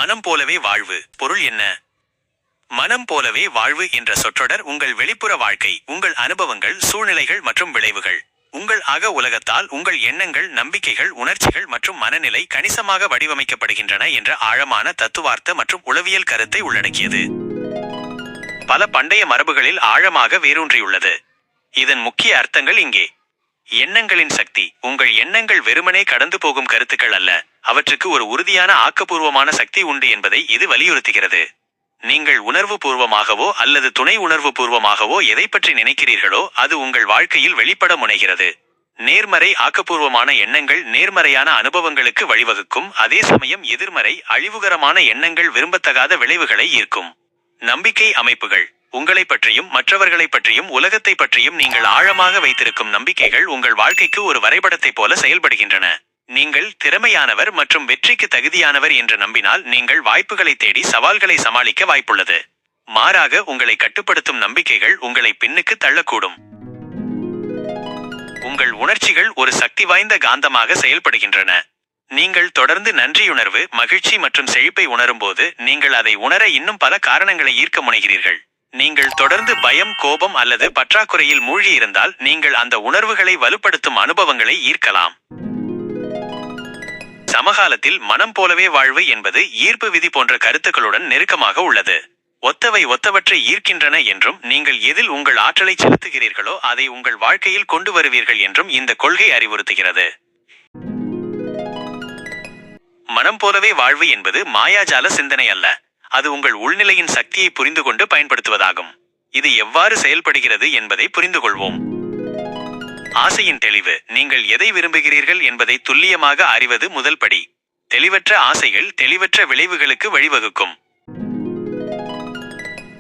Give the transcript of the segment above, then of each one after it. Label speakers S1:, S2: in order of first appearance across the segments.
S1: மனம் போலவே வாழ்வு பொருள் என்ன? மனம் போலவே வாழ்வு என்ற சொற்றொடர் உங்கள் வெளிப்புற வாழ்க்கை, உங்கள் அனுபவங்கள், சூழ்நிலைகள் மற்றும் விளைவுகள், உங்கள் அக உலகத்தால் உங்கள் எண்ணங்கள், நம்பிக்கைகள், உணர்ச்சிகள் மற்றும் மனநிலை கணிசமாக வடிவமைக்கப்படுகின்றன என்ற ஆழமான தத்துவார்த்த மற்றும் உளவியல் கருத்தை உள்ளடக்கியது. பல பண்டைய மரபுகளில் ஆழமாக வேரூன்றியுள்ளது. இதன் முக்கிய அர்த்தங்கள் இங்கே. எண்ணங்களின் சக்தி. உங்கள் எண்ணங்கள் வெறுமனே கடந்து போகும் கருத்துக்கள் அல்ல, அவற்றுக்கு ஒரு உறுதியான ஆக்கப்பூர்வமான சக்தி உண்டு என்பதை இது வலியுறுத்துகிறது. நீங்கள் உணர்வு பூர்வமாகவோ அல்லது துணை உணர்வு பூர்வமாகவோ எதை பற்றி நினைக்கிறீர்களோ அது உங்கள் வாழ்க்கையில் வெளிப்பட முனைகிறது. நேர்மறை ஆக்கப்பூர்வமான எண்ணங்கள் நேர்மறையான அனுபவங்களுக்கு வழிவகுக்கும், அதே சமயம் எதிர்மறை அழிவுகரமான எண்ணங்கள் விரும்பத்தகாத விளைவுகளை ஈர்க்கும். நம்பிக்கை அமைப்புகள். உங்களை பற்றியும் மற்றவர்களை பற்றியும் உலகத்தை பற்றியும் நீங்கள் ஆழமாக வைத்திருக்கும் நம்பிக்கைகள் உங்கள் வாழ்க்கைக்கு ஒரு வரைபடத்தை போல செயல்படுகின்றன. நீங்கள் திறமையானவர் மற்றும் வெற்றிக்கு தகுதியானவர் என்று நம்பினால் நீங்கள் வாய்ப்புகளை தேடி சவால்களை சமாளிக்க வாய்ப்புள்ளது. மாறாக உங்களை கட்டுப்படுத்தும் நம்பிக்கைகள் உங்களை பின்னுக்கு தள்ளக்கூடும். உங்கள் உணர்ச்சிகள் ஒரு சக்தி வாய்ந்த காந்தமாக செயல்படுகின்றன. நீங்கள் தொடர்ந்து நன்றியுணர்வு, மகிழ்ச்சி மற்றும் செழிப்பை உணரும்போது நீங்கள் அதை உணர இன்னும் பல காரணங்களை ஈர்க்க முனைகிறீர்கள். நீங்கள் தொடர்ந்து பயம், கோபம் அல்லது பற்றாக்குறையில் மூழ்கியிருந்தால் நீங்கள் அந்த உணர்வுகளை வலுப்படுத்தும் அனுபவங்களை ஈர்க்கலாம். சமகாலத்தில் மனம் போலவே வாழ்வு என்பது ஈர்ப்பு விதி போன்ற கருத்துக்களுடன் நெருக்கமாக உள்ளது. ஒத்தவை ஒத்தவற்றை ஈர்க்கின்றன என்றும் நீங்கள் எதில் உங்கள் ஆற்றலை செலுத்துகிறீர்களோ அதை உங்கள் வாழ்க்கையில் கொண்டு வருவீர்கள் என்றும் இந்த கொள்கை அறிவுறுத்துகிறது. மனம் போலவே வாழ்வு என்பது மாயாஜால சிந்தனை அல்ல, அது உங்கள் உள்நிலையின் சக்தியை புரிந்து கொண்டு பயன்படுத்துவதாகும். இது எவ்வாறு செயல்படுகிறது என்பதை புரிந்து கொள்வோம். ஆசையின் தெளிவு. நீங்கள் எதை விரும்புகிறீர்கள் என்பதை துல்லியமாக அறிவது முதல் படி. தெளிவற்ற ஆசைகள் தெளிவற்ற விளைவுகளுக்கு வழிவகுக்கும்.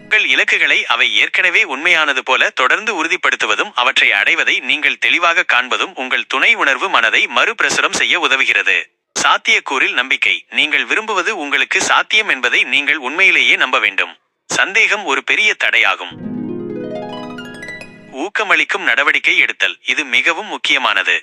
S1: உங்கள் இலக்குகளை அவை ஏற்கனவே உண்மையானது போல தொடர்ந்து உறுதிப்படுத்துவதும் அவற்றை அடைவதை நீங்கள் தெளிவாக காண்பதும் உங்கள் துணை உணர்வு மனதை மறுபிரசுரம் செய்ய உதவுகிறது. சாத்தியக்கூறில் நம்பிக்கை. நீங்கள் விரும்புவது உங்களுக்கு சாத்தியம் என்பதை நீங்கள் உண்மையிலேயே நம்ப வேண்டும். சந்தேகம் ஒரு பெரிய தடையாகும். ஊக்கமளிக்கும் நடவடிக்கை எடுத்தல். இது மிகவும் முக்கியமானது.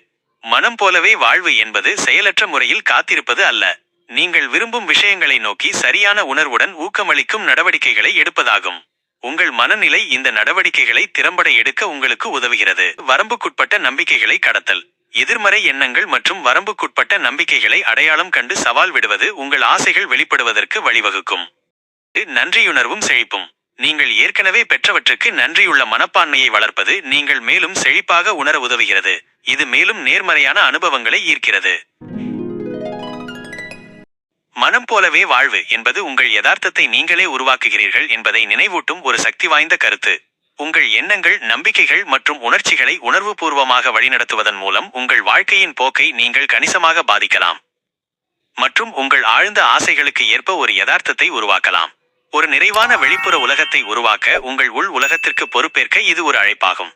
S1: மனம் போலவே வாழ்வு என்பது செயலற்ற முறையில் காத்திருப்பது அல்ல, நீங்கள் விரும்பும் விஷயங்களை நோக்கி சரியான உணர்வுடன் ஊக்கமளிக்கும் நடவடிக்கைகளை எடுப்பதாகும். உங்கள் மனநிலை இந்த நடவடிக்கைகளை திறம்பட எடுக்க உங்களுக்கு உதவுகிறது. வரம்புக்குட்பட்ட நம்பிக்கைகளை கடத்தல். எதிர்மறை எண்ணங்கள் மற்றும் வரம்புக்குட்பட்ட நம்பிக்கைகளை அடையாளம் கண்டு சவால் விடுவது உங்கள் ஆசைகள் வெளிப்படுவதற்கு வழிவகுக்கும். நன்றியுணர்வும் செழிப்பும். நீங்கள் ஏற்கனவே பெற்றவற்றுக்கு நன்றியுள்ள மனப்பான்மையை வளர்ப்பது நீங்கள் மேலும் செழிப்பாக உணர உதவுகிறது. இது மேலும் நேர்மறையான அனுபவங்களை ஈர்க்கிறது. மனம் போலவே வாழ்வு என்பது உங்கள் யதார்த்தத்தை நீங்களே உருவாக்குகிறீர்கள் என்பதை நினைவூட்டும் ஒரு சக்தி வாய்ந்த கருத்து. உங்கள் எண்ணங்கள், நம்பிக்கைகள் மற்றும் உணர்ச்சிகளை உணர்வுபூர்வமாக வழிநடத்துவதன் மூலம் உங்கள் வாழ்க்கையின் போக்கை நீங்கள் கணிசமாக பாதிக்கலாம் மற்றும் உங்கள் ஆழ்ந்த ஆசைகளுக்கு ஏற்ப ஒரு யதார்த்தத்தை உருவாக்கலாம். ஒரு நிறைவான வெளிப்புற உலகத்தை உருவாக்க உங்கள் உள் உலகத்திற்கு பொறுப்பேற்க இது ஒரு அழைப்பாகும்.